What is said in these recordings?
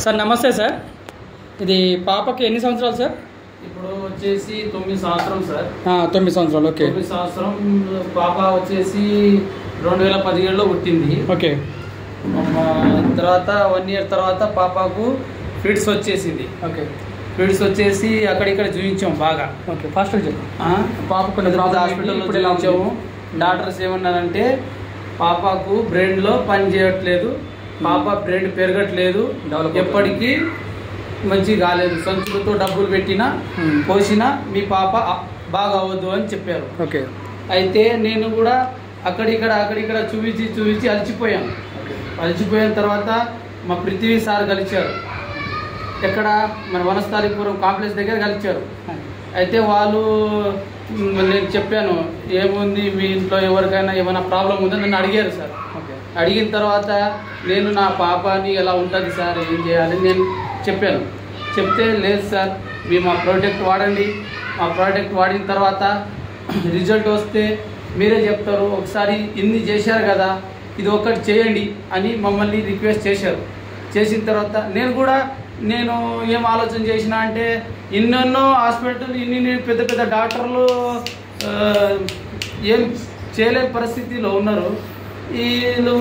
Sir నమస్తే sir. ఇది పాపకి ఎన్ని సంవత్సరాలు సార్? ఇప్పుడు వచ్చేసి 9 సంవత్సరం సార్. 9 సంవత్సరాలు. ఓకే. 9 సంవత్సరం. పాప వచ్చేసి 2017లో పుట్టింది. ఓకే. తర్వాత 1 ఇయర్ తర్వాత పాపకు ఫిట్స్ వచ్చేసింది. ఓకే. ఫిట్స్ వచ్చేసి అక్కడిక్కడ చూపించాము బాగా. ఓకే. ఫాస్ట్గా చెప్పు. పాప కొన్ని హాస్పిటల్లో చూపించాము. డాక్టర్స్ ఏమన్నారంటే పాపకు బ్రెయిన్లో పని చేయట్లేదు, పాప బ్రెయిన్ పెరగట్లేదు, ఎప్పటికీ మంచి కాలేదు, సంచులతో డబ్బులు పెట్టినా పోసినా మీ పాప బాగా అవ్వద్దు అని చెప్పారు. ఓకే. అయితే నేను కూడా అక్కడిక్కడ చూపించి అలసిపోయాను. అలసిపోయిన తర్వాత మా పృథ్వీ సార్ కలిశారు. ఎక్కడ మన వనస్థలిపురం కాంప్లెక్స్ దగ్గర కలిశారు. అయితే వాళ్ళు నేను చెప్పాను ఏముంది మీ ఇంట్లో ఎవరికైనా ఏమైనా ప్రాబ్లం ఉందని నన్ను అడిగారు సార్. అడిగిన తర్వాత నేను నా పాపని ఎలా ఉంటుంది సార్, ఏం చేయాలి నేను చెప్పాను. చెప్తే లేదు సార్ మీ మా ప్రోడక్ట్ వాడండి, మా ప్రోడక్ట్ వాడిన తర్వాత రిజల్ట్ వస్తే మీరే చెప్తారు, ఒకసారి ఇన్ని చేశారు కదా ఇది ఒక్కటి చేయండి అని మమ్మల్ని రిక్వెస్ట్ చేశారు. చేసిన తర్వాత నేను ఏం ఆలోచన చేసిన అంటే ఎన్నెన్నో హాస్పిటల్ ఇన్ని పెద్ద పెద్ద డాక్టర్లు ఏం చేయలేని పరిస్థితిలో ఉన్నారు. వీళ్ళు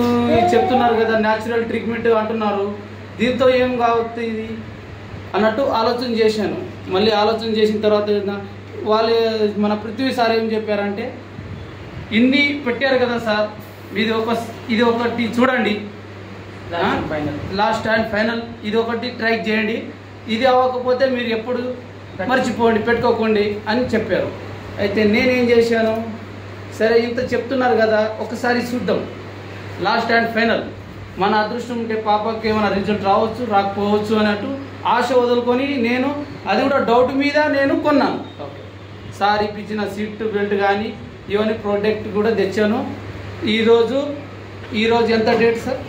చెప్తున్నారు కదా న్యాచురల్ ట్రీట్మెంట్ అంటున్నారు, దీంతో ఏం కావచ్చు ఇది అన్నట్టు ఆలోచన చేశాను. మళ్ళీ ఆలోచన చేసిన తర్వాత వాళ్ళు మన పృథ్వీ సార్ ఏం చెప్పారంటే ఇన్ని పెట్టారు కదా సార్ ఇది ఒకటి చూడండి, లాస్ట్ అండ్ ఫైనల్ ఇది ఒకటి ట్రై చేయండి, ఇది అవ్వకపోతే మీరు ఎప్పుడు మర్చిపోండి పెట్టుకోకండి అని చెప్పారు. అయితే నేనేం చేశాను, సరే ఇంత చెప్తున్నారు కదా ఒకసారి చూద్దాం, లాస్ట్ అండ్ ఫైనల్ మన అదృష్టం ఉంటే పాపకి ఏమైనా రిజల్ట్ రావచ్చు రాకపోవచ్చు అన్నట్టు ఆశ వదులుకొని నేను అది కూడా డౌట్ మీద నేను కొన్నాను. సార్ ఇప్పించిన సీట్ బెల్ట్ కానీ ఇవన్నీ ప్రోడక్ట్ కూడా తెచ్చాను. ఈరోజు ఎంత డేట్ సార్?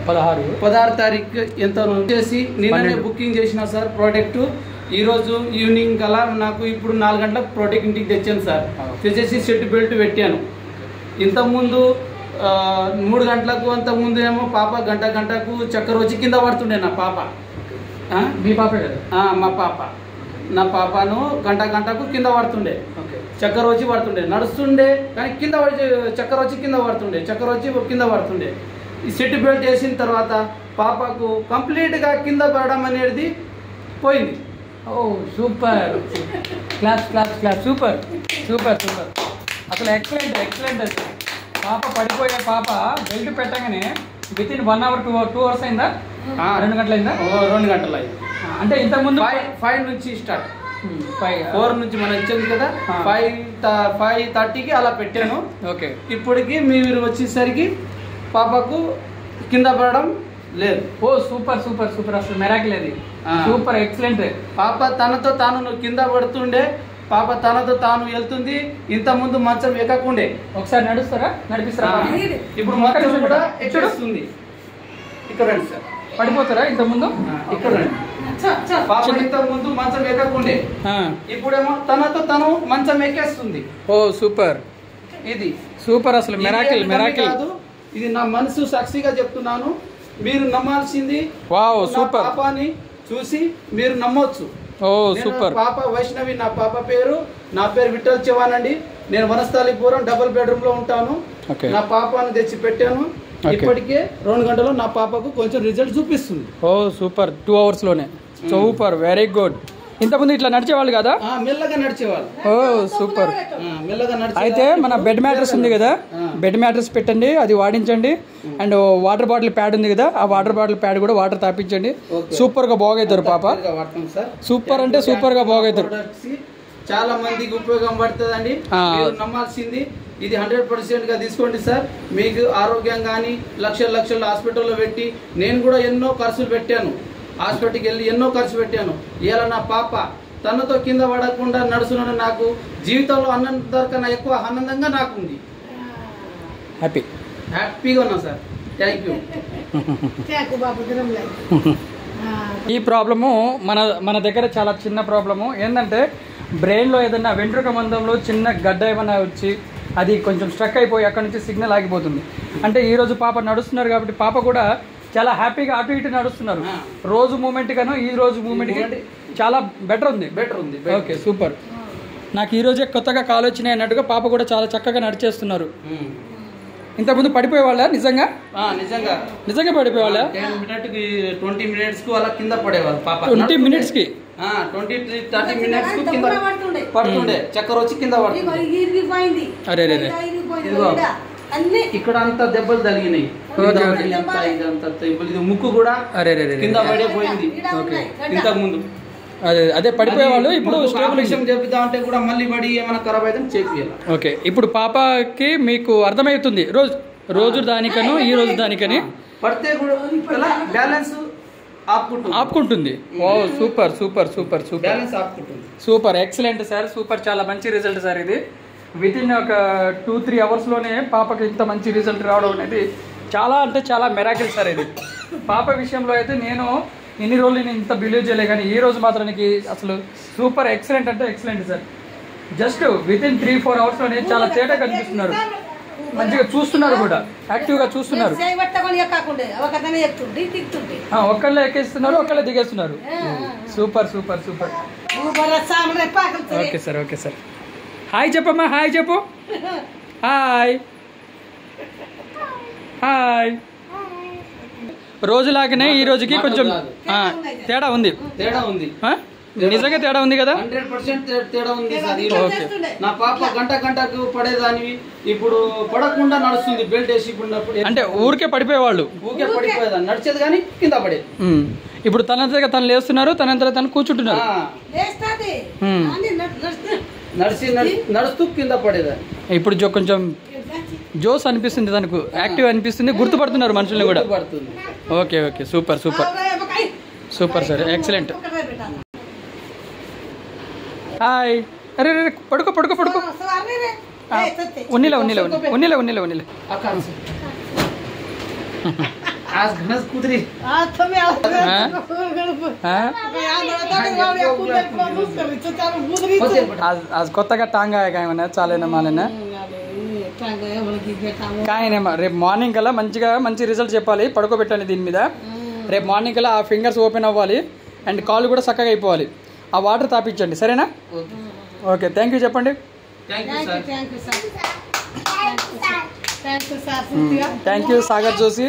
16 తారీఖు ఎంత వచ్చేసి నిన్ననే బుకింగ్ చేసిన సార్ ప్రోడక్ట్. ఈరోజు ఈవినింగ్ కల్లా నాకు ఇప్పుడు 4 గంటలకు ప్రోడక్ట్ ఇంటికి తెచ్చాను సార్. తెచ్చేసి సెట్ బెల్ట్ పెట్టాను. ఇంతకుముందు 3 గంటలకు అంతకుముందు ఏమో పాప గంటకు చక్కెర వచ్చి కింద పడుతుండే నా పాప. మీ పాపే కదా? మా పాప, నా పాపను గంటకు కింద పడుతుండే, చక్కెర వచ్చి పడుతుండే, నడుస్తుండే కానీ చక్కెర వచ్చి కింద పడుతుండే. ఈ సెట్ బెల్ట్ వేసిన తర్వాత పాపకు కంప్లీట్గా కింద పడడం అనేది పోయింది. ఓ సూపర్, క్లాస్ సూపర్. అసలు ఎక్సలెంట్ అసలు. పాప పడిపోయే పాప బెల్ట్ పెట్టగానే వితిన్ 1 అవర్ 2 అవర్స్ అయిందా? 2 గంటలు అయిందా? 2 గంటలు అయింది. అంటే ఇంతకుముందు 5 నుంచి స్టార్ట్, 4 నుంచి మనం ఇచ్చింది కదా, 5:30కి అలా పెట్టాను. ఓకే. ఇప్పటికి మీరు వచ్చేసరికి పాపకు కింద పడడం లేదు. ఓ సూపర్ అసలు మెరాకిల్ అది. Super excellent. పాప తనతో తాను కింద పడుతుండే, పాప తనతో తాను వెళ్తుంది. ఇంత ముందు మంచం ఎక్కకుండే. ఒకసారి నడిపిస్తారా? ఇప్పుడు మంచం కూడా ఎక్కేస్తుంది. ఇక్కడ రండి సార్. పడిపోతారా ఇంత ముందు? ఇక్కడ రండి. పాప ఇంత ముందు మంచం ఎక్కకుండే, ఇప్పుడేమో తనతో తను మంచం ఎక్కేస్తుంది. ఓ సూపర్, ఇది సూపర్ అసలు మెరాకిల్. ఇది నా మనసు సాక్షిగా చెప్తున్నాను, మీరు నమ్మాల్సింది. Wow super. పాపని చూసి మీరు నమ్మొచ్చు. ఓ సూపర్. పాప వైష్ణవి, నా పాప పేరు విఠల్ చవాన్ అండి. నేను వనస్థలిపురం 2 బెడ్రూమ్ లో ఉంటాను. నా పాపను తెచ్చి పెట్టాను. ఇప్పటికే 2 గంటల్లో నా పాపకు కొంచెం రిజల్ట్ చూపిస్తుంది. ఓ సూపర్, 2 అవర్స్ లోనే. Super, very good. ఇంతకుముందు ఇట్లా నడిచేవాళ్ళు కదా? మెల్లగా నడిచేవాళ్ళు. ఓ సూపర్. మెల్లగా నడిచే. అయితే మన బెడ్ మ్యాట్రెస్ ఉంది కదా, బెడ్ మ్యాట్రెస్ పెట్టండి, అది వాడించండి. అండ్ వాటర్ బాటిల్ ప్యాడ్ ఉంది కదా, ఆ వాటర్ బాటిల్ ప్యాడ్ కూడా వాటర్ తాపించండి. సూపర్ గా బాగవుతారు పాప. సూపర్ అంటే సూపర్ గా బాగవుతారు. చాలా మందికి ఉపయోగం పడుతుందండి, నమ్మాల్సింది. ఇది 100% గా తీసుకోండి సార్. మీకు ఆరోగ్యం కానీ లక్షల హాస్పిటల్లో పెట్టి నేను కూడా ఎన్నో ఖర్చులు పెట్టాను. హాస్పిటల్కి వెళ్ళి ఎన్నో ఖర్చు పెట్టాను. ఇలా నా పాప తనతో కింద పడకుండా నడుస్తున్నాను. నాకు జీవితంలో అన్నంతకన్నా ఎక్కువ ఆనందంగా నాకు ఉంది. హ్యాపీగా ఉన్నా సార్. Thank you. ఈ ప్రాబ్లము మన దగ్గర చాలా చిన్న ప్రాబ్లము ఏంటంటే బ్రెయిన్లో ఏదైనా వెంట్రుక మందంలో చిన్న గడ్డ ఏమైనా వచ్చి అది కొంచెం స్ట్రక్ అయిపోయి అక్కడ నుంచి సిగ్నల్ ఆగిపోతుంది. అంటే ఈరోజు పాప నడుస్తున్నారు కాబట్టి పాప కూడా చాలా హ్యాపీగా అటు ఇటు నడుస్తున్నారు. ఆ. రోజు మూమెంట్ కన్నా ఈ రోజు మూమెంట్కి చాలా బెటర్ ఉంది. బెటర్ ఉంది. Okay super. నాకు ఈ రోజే కొత్తగా కాలు వచ్చినాయి అన్నట్టుగా పాప కూడా చాలా చక్కగా నడిచేస్తున్నారు. ఇంతకుముందు పడిపోయేవాళ్ళ నిజంగా నిజంగా పడిపోయేవాళ్ళ 20 మినిట్స్కి అలా కింద పడేవాళ్ళు పాప. 20 మినిట్స్కి 20-30 మినిట్స్కి కింద పడుతుండే, చక్కర వచ్చి కింద పడుతుంది. అరే ఇక్కడ అంతా దెబ్బలు తగిలినాయి. ఇది ముక్కు కూడా అరే కింద పడిపోయింది ఇంతకు ముందు. అదే పడిపోయేవాళ్ళు. ఇప్పుడు విషయం చెప్తామంటే కూడా మళ్ళీ పడి ఏమైనా ఖరాబ్ అయితే చెప్పాలి. ఓకే, ఇప్పుడు పాపకి మీకు అర్థమవుతుంది రోజు దానికను ఈ రోజు దానికని పడితే కూడా బ్యాలెన్స్ ఆపుకుంటుంది. ఓ super super super super, balance ఆపుకుంటుంది. Super excellent sir, super. చాలా మంచి రిజల్ట్ సార్ ఇది. వితిన్ ఒక 2-3 అవర్స్లోనే పాపకి ఇంత మంచి రిజల్ట్ రావడం అనేది చాలా అంటే చాలా మెరాకిల్ సార్ ఇది. పాప విషయంలో అయితే నేను ఇన్ని రోజులు నేను ఇంత బిలీవ్ చేయలే, కానీ ఈ రోజు మాత్రానికి అసలు సూపర్ ఎక్సలెంట్ అంటే ఎక్సలెంట్ సార్. జస్ట్ వితిన్ 3-4 అవర్స్లోనే చాలా తేడా కనిపిస్తున్నారు. మంచిగా చూస్తున్నారు కూడా, యాక్టివ్గా చూస్తున్నారు. ఒక్కళ్ళే ఎక్కేస్తున్నారు, ఒక్కళ్ళే దిగేస్తున్నారు. Super super super. Okay sir, okay sir. Hi చెప్పమ్మా, హాయ్ చెప్పు. Hi hi. రోజులాగానే ఈ రోజుకి కొంచెం తేడా ఉంది. నిజంగా తేడా ఉంది కదా? 100% తేడా ఉంది సార్. నా పాప గంటకు పడేదాన్ని ఇప్పుడు పడకుండా నడుస్తుంది. బెల్ట్ వేసి అంటే ఊరికే పడిపోయేవాళ్ళు, పడిపోయేదాన్ని, నడిచేది కానీ కింద పడేది. ఇప్పుడు తనంతగా తను లేస్తున్నారు, తనంతగా తను కూర్చుంటున్నారు. నడుస్తూ కింద పడేదాన్ని. ఇప్పుడు కొంచెం జోస్ అనిపిస్తుంది, తనకు యాక్టివ్ అనిపిస్తుంది, గుర్తుపడుతున్నారు మనుషుల్ని కూడా. Okay okay super super super sir, excellent. Hi. అరే రే పడుకో పడుకో పడుకో. ఉన్నిలా ఉన్నిలా ఉన్నిలా ఉన్నిలా ఉన్నిలా. आज घनस कुदरी आज కొత్తగా టాంగ్ ఆయా చాలేనా మాలేనా కాయనేమా. రేపు మార్నింగ్ కల్లా మంచి రిజల్ట్ చెప్పాలి. పడుకోబెట్టండి దీని మీద. రేపు మార్నింగ్ కల్లా ఆ ఫింగర్స్ ఓపెన్ అవ్వాలి అండ్ కాళ్ళు కూడా చక్కగా అయిపోవాలి. ఆ వాటర్ తాపించండి, సరేనా? ఓకే, థ్యాంక్ యూ చెప్పండి. Thank you Sagar Joshi,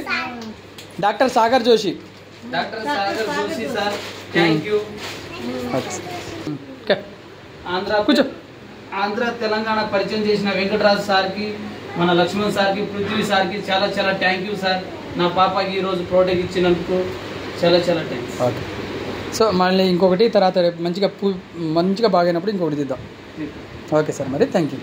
doctor Sagar Joshi. Sir thank you. కూర్చో. ఆంధ్ర తెలంగాణ పరిచయం చేసిన వెంకటరాజు సార్కి, మన లక్ష్మణ్ సార్కి, పృథ్వీ సార్కి చాలా చాలా థ్యాంక్ యూ సార్. నా పాపకి ఈరోజు ప్రోడక్ట్ ఇచ్చినందుకు చాలా చాలా థ్యాంక్స్. ఓకే, సో మళ్ళీ ఇంకొకటి తర్వాత రేపు మంచిగా బాగైనప్పుడు ఇంకొకటి తీద్దాం. ఓకే సార్, మరి థ్యాంక్ యూ.